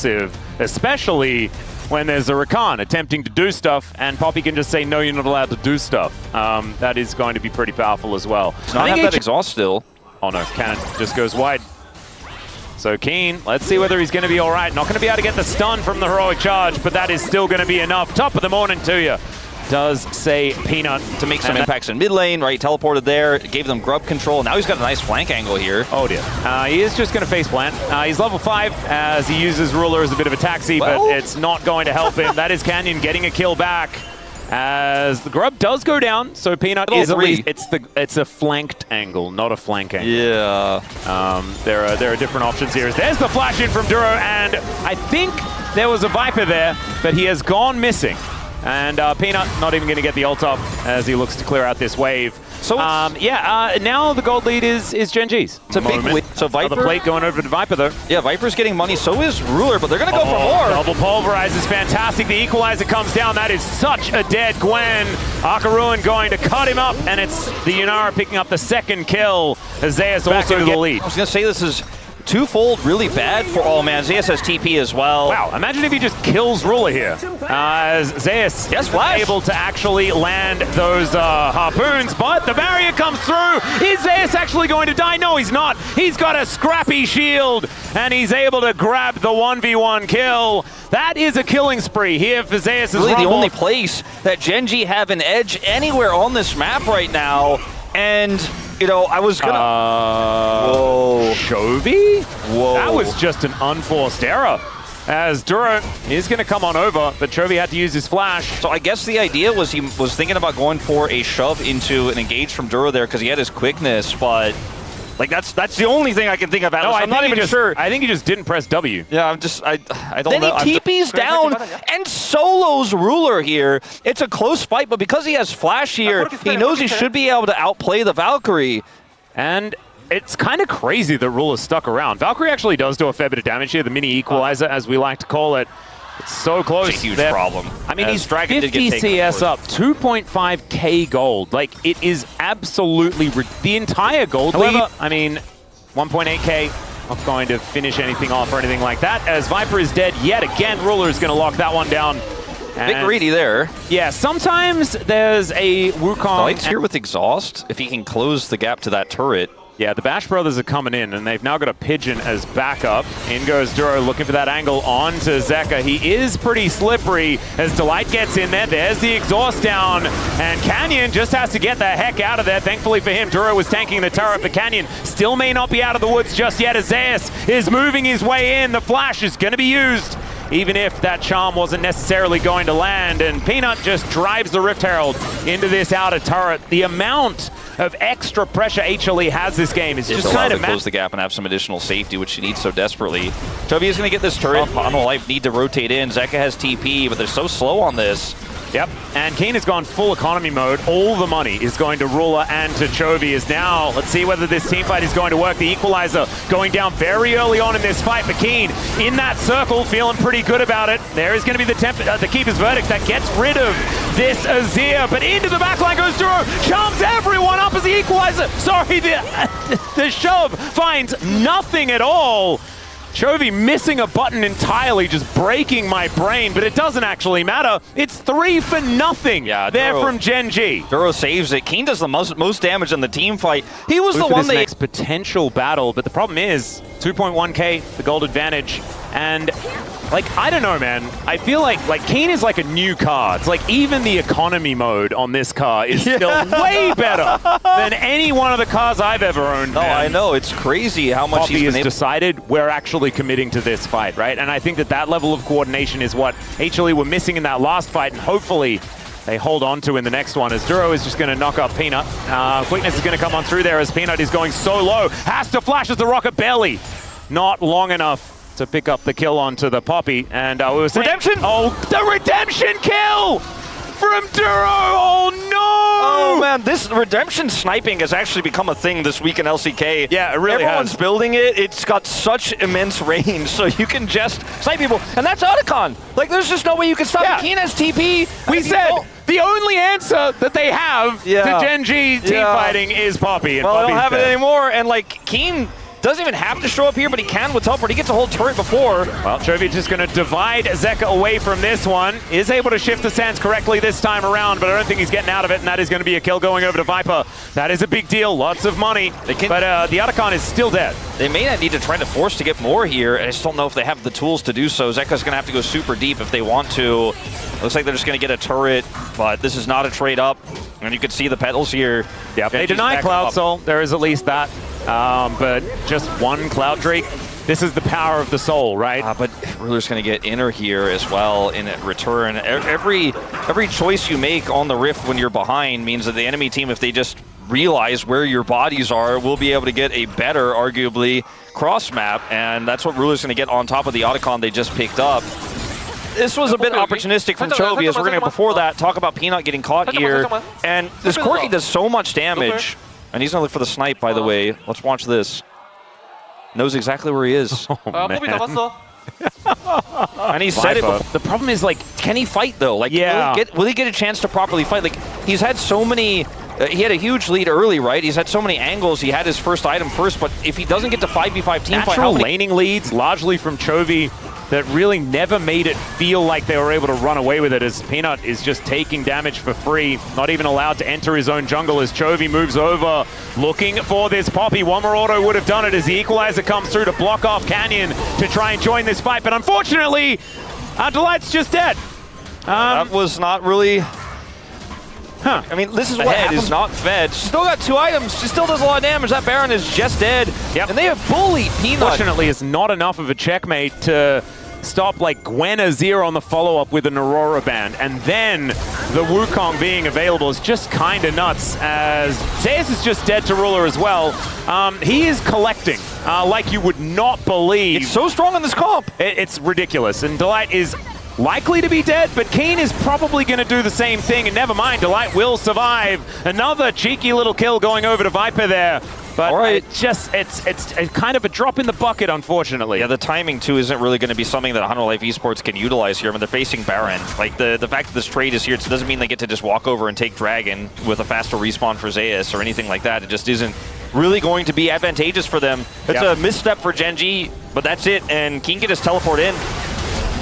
aggressive, especially when there's a Rakan attempting to do stuff, and Poppy can just say, no, you're not allowed to do stuff. That is going to be pretty powerful as well. I have that exhaust still. Oh no, Cannon just goes wide. So Keen, let's see whether he's going to be all right. Not going to be able to get the stun from the heroic charge, but that is still going to be enough. Top of the morning to you, does say Peanut. To make some impacts in mid lane, right? Teleported there, gave them grub control. Now he's got a nice flank angle here. Oh dear. He is just going to face plant. He's level 5 as he uses Ruler as a bit of a taxi, but it's not going to help him. That is Canyon getting a kill back. As the grub does go down, so Peanut is at least it's a flanked angle, not a flank angle. Yeah. There are different options here. There's the flash in from Duro, and I think there was a Viper there, but he has gone missing. And Peanut not even going to get the ult off as he looks to clear out this wave. So now the gold lead is Gen.G's. It's a big lead. So Viper, the plate going over to Viper though. Yeah, Viper's getting money. So is Ruler, but they're going to go for more. Double pulverize is fantastic. The equalizer comes down. That is such a dead Gwen. Akaruan going to cut him up, and it's the Yunara picking up the second kill. As Zeus also to the lead. I was going to say this is twofold really bad for all man. Zeus has TP as well. Wow, imagine if he just kills Ruler here. As Zeus is able to actually land those harpoons, but the barrier comes through. Is Zeus actually going to die? No, he's not. He's got a scrappy shield, and he's able to grab the 1v1 kill. That is a killing spree here for Zeus. Really the only place that Gen.G have an edge anywhere on this map right now. And you know, I was gonna... Whoa. Chovy? Whoa. That was just an unforced error. As Duro is going to come on over, but Chovy had to use his flash. So I guess the idea was he was thinking about going for a shove into an engage from Duro there because he had his quickness, but... Like, that's the only thing I can think of. I'm not even sure. I think he just didn't press W. Yeah, I don't know. Then he TP's down and solos Ruler here. It's a close fight, but because he has flash here, he knows he should be able to outplay the Valkyrie. And it's kind of crazy that Ruler's stuck around. Valkyrie actually does do a fair bit of damage here, the mini equalizer, as we like to call it. It's so close. It's a huge problem. I mean, he's 50 CS up, 2.5k gold. Like, it is absolutely the entire gold lead. I mean, 1.8k, not going to finish anything off or anything like that. As Viper is dead yet again, Ruler is going to lock that one down. Big greedy there. Yeah, sometimes there's a Wukong. Light's here with exhaust. If he can close the gap to that turret. Yeah, the Bash brothers are coming in, and they've now got a Pigeon as backup. In goes Duro, looking for that angle onto Zeka. He is pretty slippery as Delight gets in there. There's the exhaust down, and Canyon just has to get the heck out of there. Thankfully for him, Duro was tanking the turret, but Canyon still may not be out of the woods just yet as Zeus is moving his way in. The flash is going to be used, even if that charm wasn't necessarily going to land, and Peanut just drives the Rift Herald into this outer turret. The amount of extra pressure HLE has this game is just kind of close the gap and have some additional safety, which she needs so desperately. Chovy is going to get this turret. Life need to rotate in. Zeka has TP, but they're so slow on this. Yep, and Keen has gone full economy mode. All the money is going to Ruler and to Chovy. Is now, let's see whether this team fight is going to work. The equalizer going down very early on in this fight, but Keen in that circle, feeling pretty good about it. There is going to be the Keeper's Verdict that gets rid of this Azir, but into the backline goes Duro, charms everyone up as the equalizer. Sorry, the shove finds nothing at all. Chovy missing a button entirely, just breaking my brain, but it doesn't actually matter. It's 3 for nothing there from Gen.G. Duro saves it. Keen does the most damage in the team fight. He was the one that... next potential battle, but the problem is 2.1k, the gold advantage, and like, I don't know, man. I feel like Keen is like a new car. It's like even the economy mode on this car is still way better than any one of the cars I've ever owned. No, I know. It's crazy how much he's decided we're actually committing to this fight, right? And I think that level of coordination is what HLE were missing in that last fight, and hopefully they hold on to in the next one, as Duro is just going to knock up Peanut. Quickness is going to come on through there as Peanut is going so low. Has to flash as the rocket barely. Not long enough to pick up the kill onto the Poppy. And we were saying... Redemption! Oh, the redemption kill from Duro! Oh, no! Oh, man, this redemption sniping has actually become a thing this week in LCK. Yeah, it really Everyone's building it. It's got such immense range, so you can just snipe people. And that's Otacon. Like, there's just no way you can stop it. Keen has TP. We said the only answer that they have to Gen.G team fighting is Poppy. And well, Poppy's they don't have it anymore. And, like, Keen... Doesn't even have to show up here, but he can with teleport. He gets a whole turret before. Well, Chovy just going to divide Zeka away from this one. Is able to shift the sands correctly this time around, but I don't think he's getting out of it, and that is going to be a kill going over to Viper. That is a big deal. Lots of money. But the Otacon is still dead. They may not need to try to force to get more here. I just don't know if they have the tools to do so. Zeka's going to have to go super deep if they want to. Looks like they're just going to get a turret, but this is not a trade up. And you can see the petals here. Yeah, they deny Cloud Soul. There is at least that. But just one Cloud Drake. This is the power of the soul, right? But Ruler's going to get inner here as well in return. Every choice you make on the Rift when you're behind means that the enemy team, if they just realize where your bodies are, will be able to get a better, arguably, cross map. And that's what Ruler's going to get on top of the Otacon they just picked up. This was a bit opportunistic from Chovy, as we're going to, before that, talk about Peanut getting caught here. And this Corki does so much damage. And he's going to look for the snipe, by the way. Let's watch this. Knows exactly where he is. Oh, man. And he said it before. The problem is, like, can he fight, though? Like, yeah. Will he get a chance to properly fight? Like, he's had so many... he had a huge lead early, right? He's had so many angles. He had his first item first, but if he doesn't get to 5v5 team fight... Natural laning leads, largely from Chovy, that really never made it feel like they were able to run away with it, as Peanut is just taking damage for free, not even allowed to enter his own jungle as Chovy moves over, looking for this Poppy. One more auto would have done it as the equalizer comes through to block off Canyon to try and join this fight, but unfortunately, Delight's just dead. That was not really... I mean, this is what happens. Is not fed. She's still got 2 items. She still does a lot of damage. That Baron is just dead. Yep. And they have bullied Peanut. Fortunately, it's not enough of a checkmate to stop like Gwen Azir on the follow-up with an Aurora Band. And then the Wukong being available is just kind of nuts, as Zeus is just dead to Ruler as well. He is collecting like you would not believe. It's so strong in this comp. It's ridiculous. And Delight is likely to be dead, but Keen is probably going to do the same thing, and never mind, Delight will survive. Another cheeky little kill going over to Viper there. But it's kind of a drop in the bucket, unfortunately. Yeah, the timing, too, isn't really going to be something that Hanwha eSports can utilize here. I mean, they're facing Baron. Like, the fact that this trade is here, it doesn't mean they get to just walk over and take Dragon with a faster respawn for Zeus or anything like that. It just isn't really going to be advantageous for them. It's a misstep for Gen.G, but that's it, and Keen can just teleport in.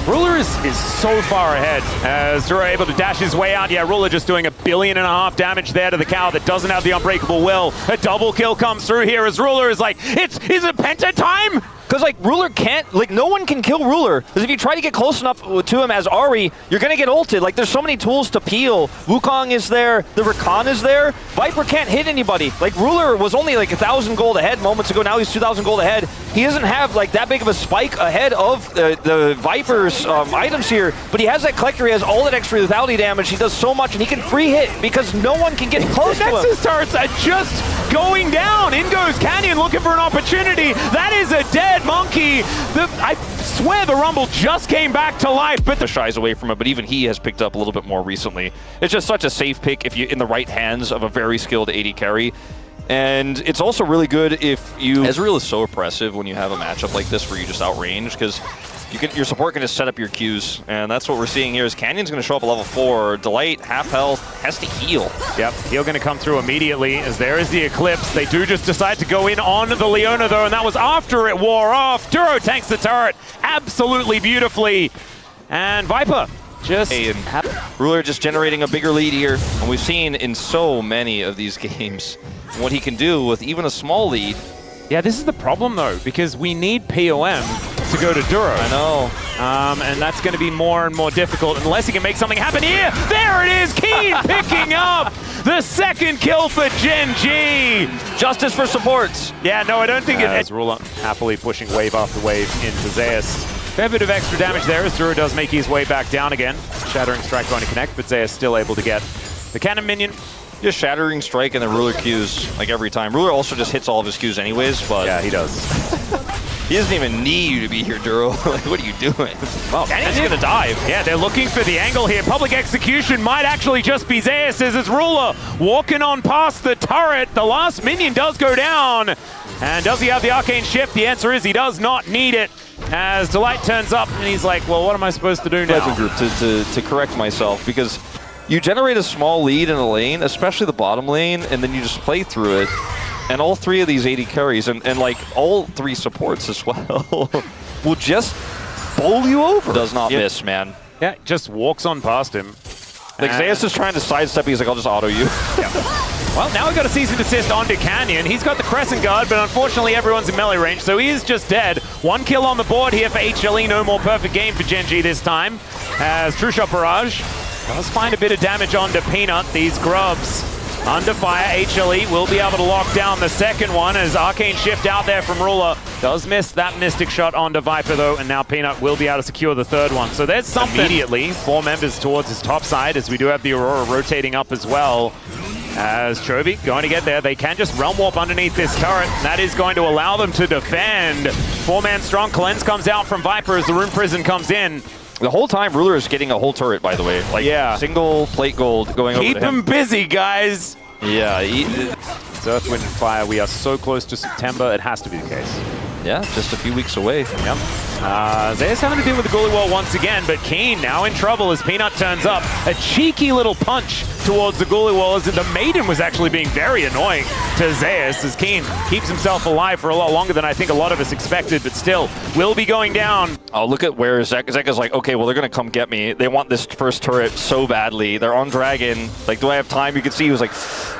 Ruler is so far ahead as Duro able to dash his way out. Yeah, Ruler just doing $1.5 billion damage there to the cow that doesn't have the unbreakable will. A double kill comes through here as Ruler is like, is it Penta time? Because, like, Ruler can't, like, no one can kill Ruler. Because if you try to get close enough to him as Ahri, you're going to get ulted. Like, there's so many tools to peel. Wukong is there. The Rakan is there. Viper can't hit anybody. Like, Ruler was only, like, 1,000 gold ahead moments ago. Now he's 2,000 gold ahead. He doesn't have, like, that big of a spike ahead of the Viper's items here. But he has that collector. He has all that extra lethality damage. He does so much, and he can free hit because no one can get close to him. Nexus turrets are just going down. In goes Canyon looking for an opportunity. That is a dead monkey. I swear the Rumble just came back to life, but the shies away from it, but even he has picked up a little bit more recently. It's just such a safe pick if you're in the right hands of a very skilled AD carry. And it's also really good if you... Ezreal is so oppressive when you have a matchup like this where you just outrange, because your support can just set up your Qs, and that's what we're seeing here is Canyon's going to show up at level 4. Delight, half health, has to heal. Yep, heal going to come through immediately as there is the Eclipse. They do just decide to go in on the Leona, though, and that was after it wore off. Duro tanks the turret absolutely beautifully. And Viper just... Ruler just generating a bigger lead here, and we've seen in so many of these games what he can do with even a small lead. Yeah, this is the problem, though, because we need POM to go to Duro. I know. And that's going to be more and more difficult unless he can make something happen here. There it is, Keen picking up the second kill for Gen.G. Justice for supports. Yeah, no, I don't think it's Ruler happily pushing wave after wave into Zeus. Fair bit of extra damage there as Duro does make his way back down again. Shattering Strike going to connect, but Zeus still able to get the cannon minion. Just Shattering Strike and the Ruler Qs like every time. Ruler also just hits all of his Qs anyways, but... Yeah, he does. He doesn't even need you to be here, Duro. Like, what are you doing? Well, Canyon's gonna dive. Yeah, they're looking for the angle here. Public execution might actually just be Zeus as it's Ruler walking on past the turret. The last minion does go down. And does he have the Arcane Shift? The answer is he does not need it. As Delight turns up and he's like, well, what am I supposed to do now? Legend group to correct myself, because you generate a small lead in a lane, especially the bottom lane, and then you just play through it. And all 3 of these 80 carries, and like all 3 supports as well, will just bowl you over. Does not miss, man. Yeah, just walks on past him. Like Zeus is trying to sidestep, he's like, I'll just auto you. Well, now we've got a cease and desist onto Canyon. He's got the Crescent Guard, but unfortunately everyone's in melee range, so he is just dead. 1 kill on the board here for HLE. No more perfect game for Gen.G this time, as True Shot Barrage does find a bit of damage onto Peanut. These grubs under fire. HLE will be able to lock down the second one as Arcane Shift out there from Ruler. Does miss that Mystic Shot onto Viper though, and now Peanut will be able to secure the third one. So there's something. Immediately, 4 members towards his top side as we do have the Aurora rotating up as well. As Chovy going to get there, they can just Realm Warp underneath this turret. That is going to allow them to defend. 4-man strong. Cleanse comes out from Viper as the Rune Prison comes in. The whole time, Ruler is getting a whole turret, by the way. Like, single plate gold going over to him. Keep him busy, guys. Yeah. It's Earth, Wind, and Fire. We are so close to September. It has to be the case. Yeah, just a few weeks away. Yep. Zeus having to deal with the Goalie Wall once again, but Keen now in trouble as Peanut turns up. A cheeky little punch towards the Goalie Wall as the Maiden was actually being very annoying to Zeus as Keen keeps himself alive for a lot longer than I think a lot of us expected, but still will be going down. Oh, look at where Zeka's like, okay, well, they're going to come get me. They want this first turret so badly. They're on Dragon. Like, do I have time? You can see he was like,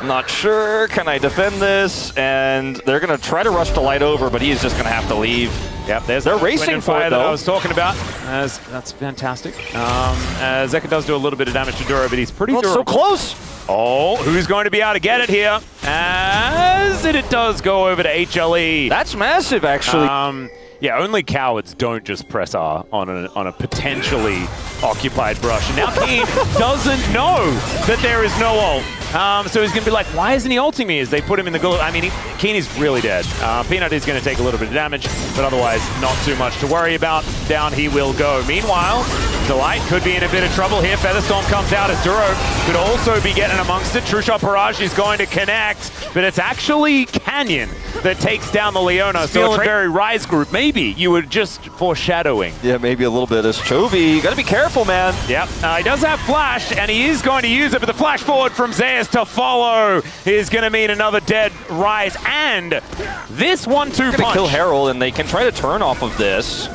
not sure. Can I defend this? And they're going to try to rush the light over, but he's just going to have to leave. Yep, there's they're racing for it, that I was talking about. That's fantastic. Zeka does do a little bit of damage to Duro, but he's pretty durable. So close. Oh, who's going to be able to get it here? As it does go over to HLE. That's massive, actually. Yeah, only cowards don't just press R on a potentially occupied brush. And now Keen doesn't know that there is no ult. So he's going to be like, why isn't he ulting me as they put him in the goal? I mean, Keen is really dead. Peanut is going to take a little bit of damage, but otherwise not too much to worry about. Down he will go. Meanwhile, Delight could be in a bit of trouble here. Featherstorm comes out as Duro could also be getting amongst it. True Shot Barrage is going to connect, but it's actually Canyon that takes down the Leona. So it's a very Rise group. Maybe you were just foreshadowing. Yeah, maybe a little bit. As Chovy, you got to be careful, man. Yep, he does have Flash, and he is going to use it, but the flash forward from Zeus to follow is going to mean another dead Rise, and this 1-2 punch. Going to kill Herald, and they can try to turn off of this.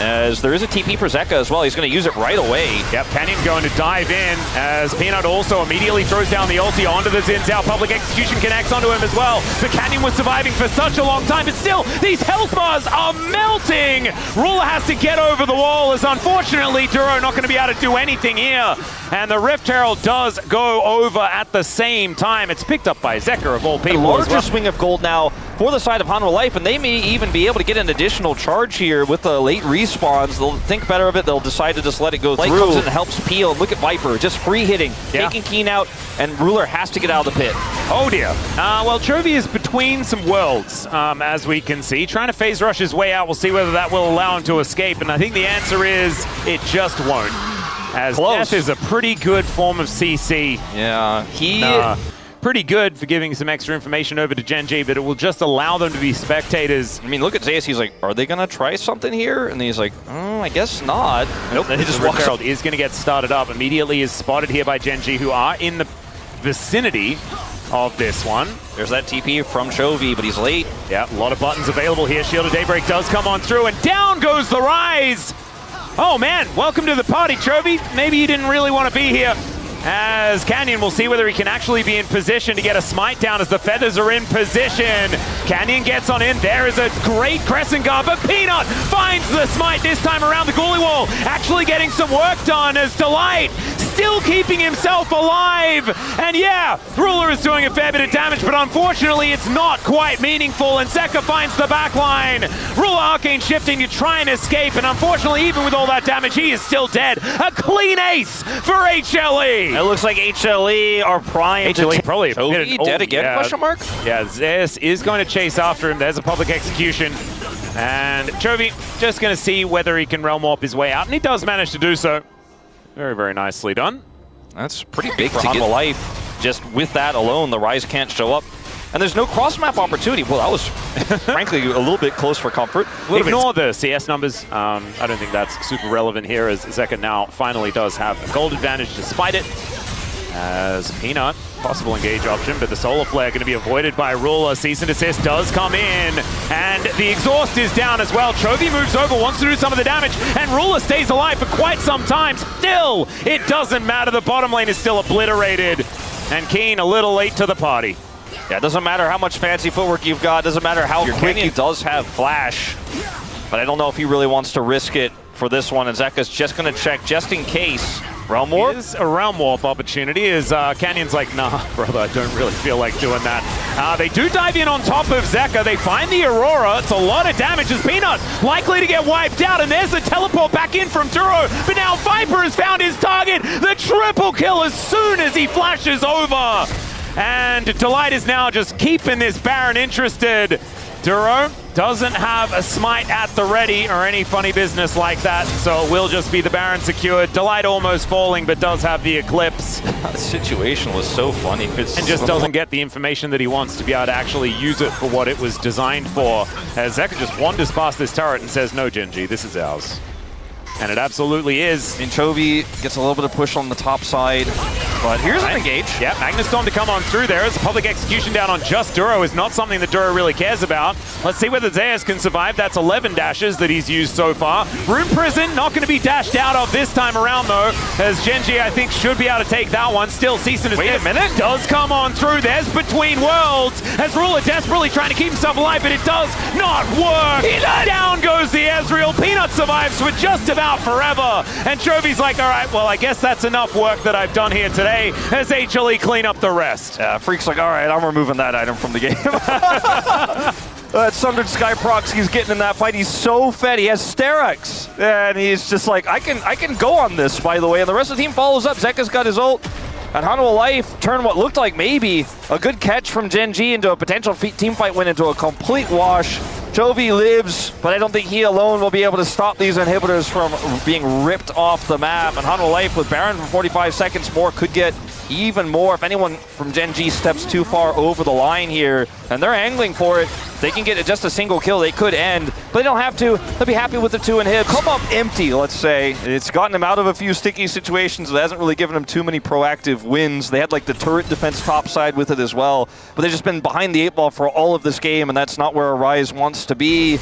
As there is a TP for Zeka as well. He's going to use it right away. Yep, Canyon going to dive in as Peanut also immediately throws down the ulti onto the Xin Zhao. Public Execution connects onto him as well. But Canyon was surviving for such a long time, but still, these health bars are melting. Ruler has to get over the wall as unfortunately Duro not going to be able to do anything here. And the Rift Herald does go over at the same time. It's picked up by Zeka of all people. A larger swing of gold now for the side of Hanwha Life, and they may even be able to get an additional charge here with the late respawns. They'll think better of it. They'll decide to just let it go through. Light comes in and helps Peel. Look at Viper, just free hitting, taking Keen out, and Ruler has to get out of the pit. Oh dear. Well, Chovy is between some worlds, as we can see. Trying to phase rush his way out. We'll see whether that will allow him to escape, and I think the answer is it just won't. As Death is a pretty good form of CC. Yeah, pretty good for giving some extra information over to Gen.G, but it will just allow them to be spectators. I mean, look at Zeus. He's like, are they going to try something here? And he's like, I guess not. Nope. He just walks out. Is going to get started up. Immediately is spotted here by Gen.G, who are in the vicinity of this one. There's that TP from Chovy, but he's late. Yeah, a lot of buttons available here. Shield of Daybreak does come on through, and down goes the Rise. Oh man, welcome to the party, Chovy. Maybe you didn't really want to be here. As Canyon will see whether he can actually be in position to get a smite down as the feathers are in position. Canyon gets on in. There is a great Crescent Guard, but Peanut finds the smite this time around the goalie wall. Actually getting some work done as Delight still keeping himself alive. And yeah, Ruler is doing a fair bit of damage, but unfortunately it's not quite meaningful, and Zeka finds the back line. Ruler Arcane shifting to try and escape, and unfortunately even with all that damage, he is still dead. A clean ace for HLE. It looks like HLE are primed. HLE probably Chovy dead again, question mark? Yeah, Zeus is going to chase after him. There's a public execution. And Chovy just going to see whether he can Realm Warp his way out, and he does manage to do so. Very, very nicely done. That's pretty big for Hanwha Life. Just with that alone, the Rise can't show up. And there's no cross-map opportunity. Well, that was, frankly, a little bit close for comfort. Ignore the CS numbers. I don't think that's super relevant here, as Zeka now finally does have a gold advantage despite it. As Peanut, possible engage option, but the Solar Flare going to be avoided by Ruler. Cease and Desist does come in, and the exhaust is down as well. Chovy moves over, wants to do some of the damage, and Ruler stays alive for quite some time. Still, it doesn't matter. The bottom lane is still obliterated, and Keen a little late to the party. Yeah, it doesn't matter how much fancy footwork you've got, doesn't matter how quick he does have flash, but I don't know if he really wants to risk it for this one, and Zeka's just going to check just in case. Realm Warp? It is a Realm Warp opportunity, as Canyon's like, nah, brother, I don't really feel like doing that. They do dive in on top of Zeka. They find the Aurora. It's a lot of damage as Peanut likely to get wiped out, and there's a teleport back in from Duro, but now Viper has found his target. The triple kill as soon as he flashes over. And Delight is now just keeping this Baron interested. Duro doesn't have a smite at the ready or any funny business like that, so it will just be the Baron secured. Delight almost falling, but does have the Eclipse. The situation was so funny. And just doesn't get the information that he wants to be able to actually use it for what it was designed for. As Zeka just wanders past this turret and says, no, Gen.G, this is ours. And it absolutely is. And Chovy gets a little bit of push on the top side, but here's an engage. Yeah, Magnustorm to come on through there. As a public execution down on just Duro is not something that Duro really cares about. Let's see whether Zeus can survive. That's 11 dashes that he's used so far. Rune Prison not going to be dashed out of this time around though, as Gen.G I think should be able to take that one. Still, Cease and Desist. Wait a minute. Does come on through. There's Between Worlds as Ruler desperately trying to keep himself alive, but it does not work. Down goes the Ezreal. Peanut survives for just about forever. And Chovy's like, all right, well, I guess that's enough work that I've done here today as HLE clean up the rest. Yeah, Freak's like, all right, I'm removing that item from the game. That Sundered Sky procs he's getting in that fight, he's so fed. He has Sterex, and he's just like, I can go on this, by the way. And the rest of the team follows up. Zeka's got his ult. And Hanwha Life turned what looked like maybe a good catch from Gen.G into a potential team fight win into a complete wash. Chovy lives, but I don't think he alone will be able to stop these inhibitors from being ripped off the map. And Hanwha Life with Baron for 45 seconds more could get even more if anyone from Gen.G steps too far over the line here. And they're angling for it. They can get just a single kill. They could end, but they don't have to. They'll be happy with the 2 inhibs. Come up empty, let's say. It's gotten him out of a few sticky situations. It hasn't really given him too many proactive wins. They had like the turret defense top side with it as well, but they've just been behind the 8 ball for all of this game, and that's not where Arise wants to be.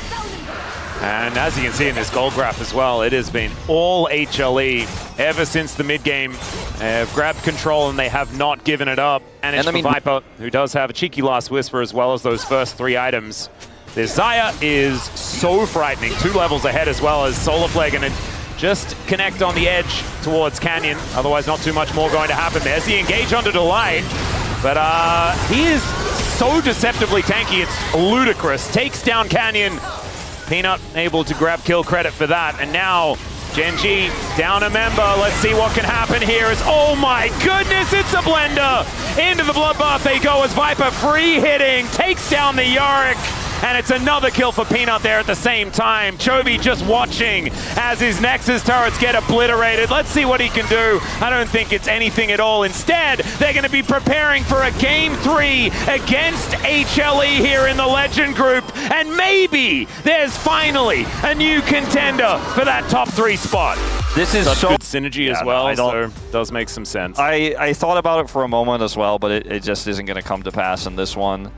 And as you can see in this gold graph as well, it has been all HLE ever since the mid-game. Have grabbed control and they have not given it up. And it's for Viper, who does have a cheeky Last Whisper as well as those first 3 items. This Xayah is so frightening. 2 levels ahead as well, as Solar Flare going to just connect on the edge towards Canyon. Otherwise, not too much more going to happen. There's the engage onto Delight. But he is so deceptively tanky, it's ludicrous. Takes down Canyon. Peanut able to grab kill credit for that, and now Gen.G down a member. Let's see what can happen here. Oh my goodness, it's a blender! Into the bloodbath they go as Viper free hitting, takes down the Yorick, and it's another kill for Peanut there at the same time. Chovy just watching as his Nexus turrets get obliterated. Let's see what he can do. I don't think it's anything at all. Instead, they're going to be preparing for a Game 3 against HLE here in the Legend Group. And maybe there's finally a new contender for that top 3 spot. This is such so good synergy as well, so it does make some sense. I thought about it for a moment as well, but it just isn't going to come to pass in this one.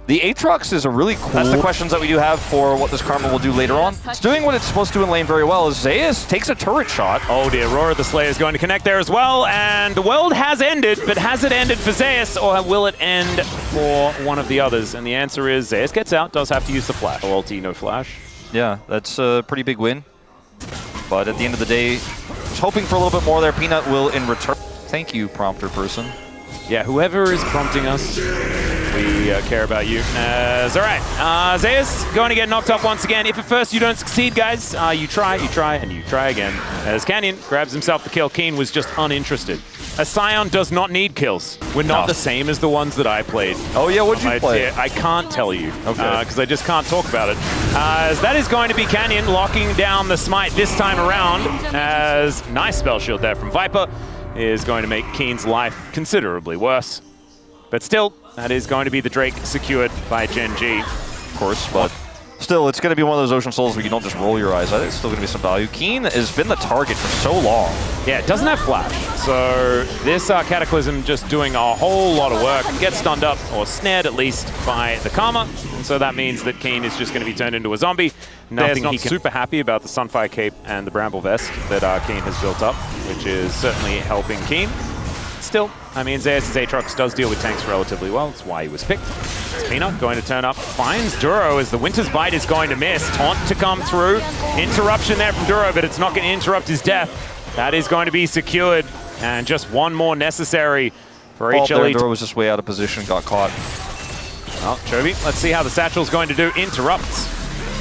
The Aatrox is a really cool... That's the questions that we do have for what this Karma will do later on. It's doing what it's supposed to do in lane very well, as Zeus takes a turret shot. Oh, the Aurora the Slayer is going to connect there as well, and the world has ended, but has it ended for Zeus, or will it end for one of the others? And the answer is Zeus gets out, does have to use the flash. No ulti, no flash. Yeah, that's a pretty big win. But at the end of the day, just hoping for a little bit more there. Peanut will in return. Thank you, prompter person. Yeah, whoever is prompting us, we care about you. All right, Zeus going to get knocked off once again. If at first you don't succeed, guys, you try, and you try again. As Canyon grabs himself the kill, Keen was just uninterested. A Scion does not need kills. We're not the same as the ones that I played. Oh yeah, what'd you play? I can't tell you, because I just can't talk about it. As that is going to be Canyon locking down the smite this time around, as nice spell shield there from Viper is going to make Keen's life considerably worse. But still, that is going to be the Drake secured by Gen.G. Of course, but Still, it's going to be one of those Ocean Souls where you don't just roll your eyes at it. It's still going to be some value. Keen has been the target for so long. Yeah, it doesn't have flash. So this Cataclysm just doing a whole lot of work. Gets stunned up, or snared at least, by the Karma. And so that means that Keen is just going to be turned into a zombie. Nothing not super happy about the Sunfire Cape and the Bramble Vest that Keen has built up, which is certainly helping Keen. Still, I mean, Zeus' Aatrox does deal with tanks relatively well. That's why he was picked. It's Peanut going to turn up. Finds Duro as the Winter's Bite is going to miss. Taunt to come through. Interruption there from Duro, but it's not going to interrupt his death. That is going to be secured. And just one more necessary for HLE. Duro was just way out of position, got caught. Well, Chovy, let's see how the Satchel's going to do. Interrupts.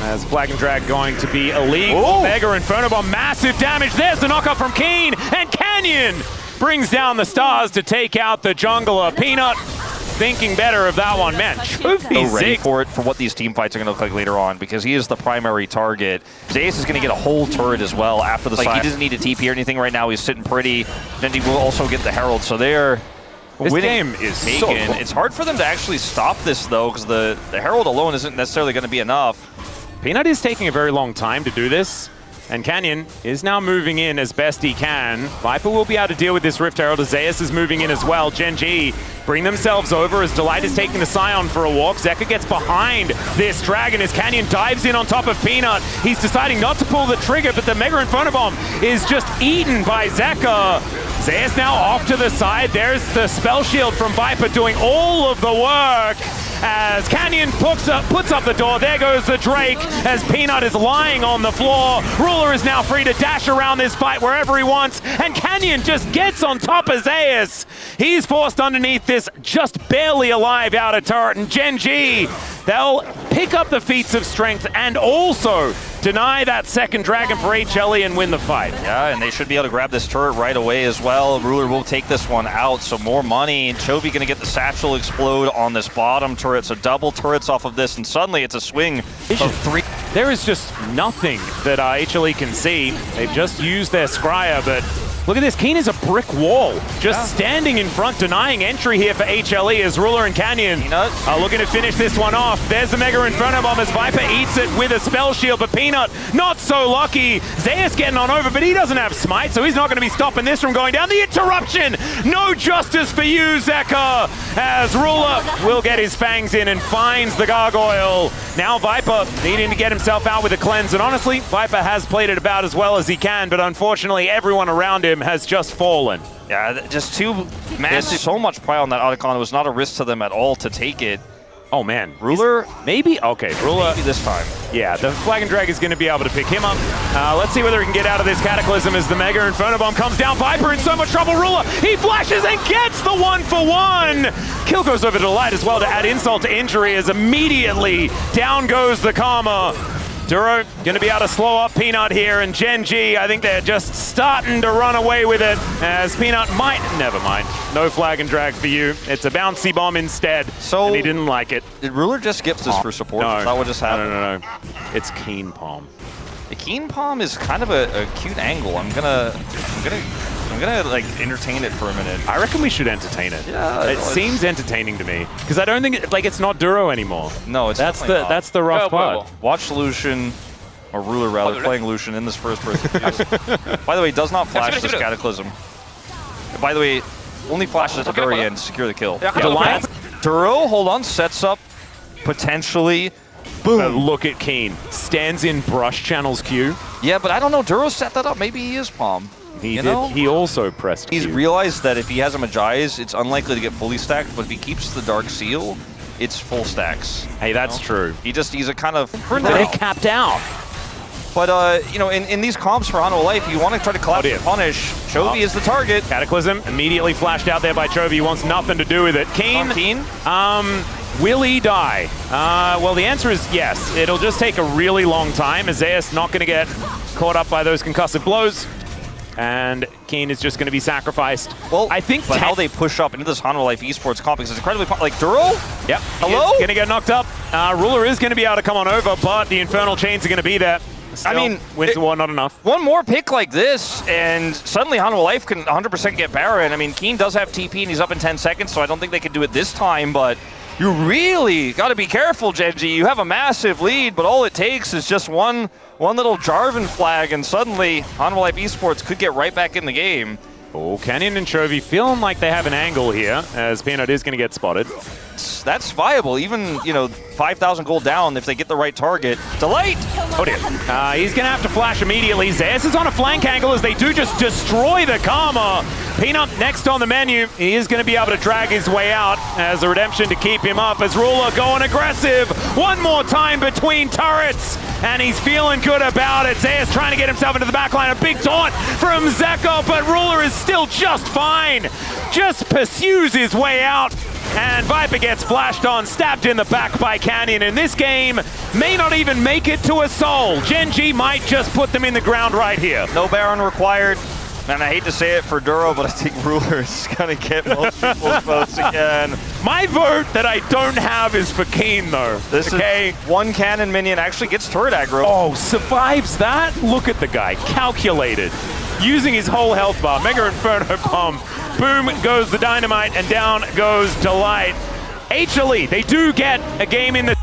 As Flag and Drag going to be a league. Mega Inferno Bomb, massive damage. There's the knockup from Keen. And Canyon brings down the stars to take out the jungler. Peanut thinking better of that one. Man, Chovy's ready for it, for what these team fights are going to look like later on, because he is the primary target. Zeus is going to get a whole turret as well after the side. He doesn't need a TP or anything right now. He's sitting pretty. Gen.G will also get the Herald, so they're this game is so cool. It's hard for them to actually stop this, though, because the Herald alone isn't necessarily going to be enough. Peanut is taking a very long time to do this. And Canyon is now moving in as best he can. Viper will be able to deal with this Rift Herald as Zeus is moving in as well. Gen.G bring themselves over as Delight is taking the Scion for a walk. Zeka gets behind this Dragon as Canyon dives in on top of Peanut. He's deciding not to pull the trigger, but the Mega Inferno Bomb is just eaten by Zeka. Zeus now off to the side. There's the Spell Shield from Viper doing all of the work. As Canyon puts up the door. There goes the Drake as Peanut is lying on the floor. Ruler is now free to dash around this fight wherever he wants, and Canyon just gets on top of Zeus. He's forced underneath this just barely alive outer turret, and Gen.G, they'll pick up the feats of strength and also deny that second dragon for HLE and win the fight. Yeah, and they should be able to grab this turret right away as well. Ruler will take this one out, so more money. Chovy going to get the Satchel explode on this bottom turret, so double turrets off of this, and suddenly it's a swing of 3. There is just nothing that HLE can see. They've just used their Scryer, but look at this. Keen is a brick wall, just standing in front, denying entry here for HLE as Ruler and Canyon are looking to finish this one off. There's the Mega Inferno Bomb as Viper eats it with a Spell Shield, but Peanut not so lucky. Zeus getting on over, but he doesn't have Smite, so he's not going to be stopping this from going down. The interruption! No justice for you, Zeka, as Ruler will get his fangs in and finds the Gargoyle. Now Viper needing to get himself out with a cleanse, and honestly, Viper has played it about as well as he can, but unfortunately everyone around him has just fallen. Yeah, just too massive. So much pride on that Otacon. It was not a risk to them at all to take it. Oh man, Ruler? Maybe? Okay, Ruler. Maybe this time. Yeah, the Flag and Drag is going to be able to pick him up. Let's see whether he can get out of this Cataclysm as the Mega Inferno Bomb comes down. Viper in so much trouble. Ruler, he flashes and gets the 1-for-1. Kill goes over to Light as well to add insult to injury as immediately down goes the Karma. Duro going to be able to slow up Peanut here, and Gen.G, I think they're just starting to run away with it as Peanut might, never mind, no Flag and Drag for you. It's a bouncy bomb instead, so and he didn't like it. Did Ruler just skip this for support? No, is that what just happened? No. It's Keen Palm. The Keen Palm is kind of a cute angle. I'm gonna like entertain it for a minute. I reckon we should entertain it. Yeah, it seems entertaining to me because I don't think it's not Duro anymore. No, it's that's the rough part. Watch Lucian, or Ruler rather, playing Lucian in this first person. By the way, does not flash this Cataclysm. By the way, only flashes at the very end to secure the kill. Yeah, Duro, hold on, sets up potentially. Boom. Look at Keen. Stands in Brush Channel's Q. Yeah, but I don't know. Duro set that up. Maybe he is Palm. He did. He also pressed He's Q. realized that if he has a Magi's, it's unlikely to get fully stacked, but if he keeps the Dark Seal, it's full stacks. Hey, that's true. He's a kind of... They capped out. But, you know, in these comps for Hanwha Life, you want to try to collapse and punish. Chovy is the target. Cataclysm immediately flashed out there by Chovy. He wants nothing to do with it. Keen? Will he die? Well, the answer is yes. It'll just take a really long time. Zeus not going to get caught up by those concussive blows. And Keen is just going to be sacrificed. Well, I think how they push up into this Hanwha Life eSports comp is incredibly like Duro. Yep. Hello. Going to get knocked up. Ruler is going to be able to come on over, but the Infernal Chains are going to be there. Still, I mean, Winter War not enough. One more pick like this, and suddenly Hanwha Life can 100% get Baron. I mean, Keen does have TP, and he's up in 10 seconds, so I don't think they can do it this time, but You really got to be careful, Gen.G. You have a massive lead, but all it takes is just one little Jarvan flag, and suddenly Hanwha eSports could get right back in the game. Oh, Canyon and Chovy feeling like they have an angle here, as Peanut is going to get spotted. That's viable, even, 5,000 gold down if they get the right target. Delight! Oh dear. He's going to have to flash immediately. Zeus is on a flank angle as they do just destroy the Karma. Peanut next on the menu. He is going to be able to drag his way out as a redemption to keep him up as Ruler going aggressive. One more time between turrets, and he's feeling good about it. Zeus trying to get himself into the backline. A big taunt from Zeko, but Ruler is still just fine. Just pursues his way out. And Viper gets flashed on, stabbed in the back by Canyon. And this game may not even make it to a soul. Gen.G might just put them in the ground right here. No Baron required. And I hate to say it for Duro, but I think Ruler is going to get most people's votes again. My vote that I don't have is for Keen, though. This is one cannon minion actually gets turret aggro. Oh, survives that? Look at the guy. Calculated. Using his whole health bar. Mega Inferno Bomb. Boom goes the dynamite, and down goes Delight. HLE, they do get a game in the...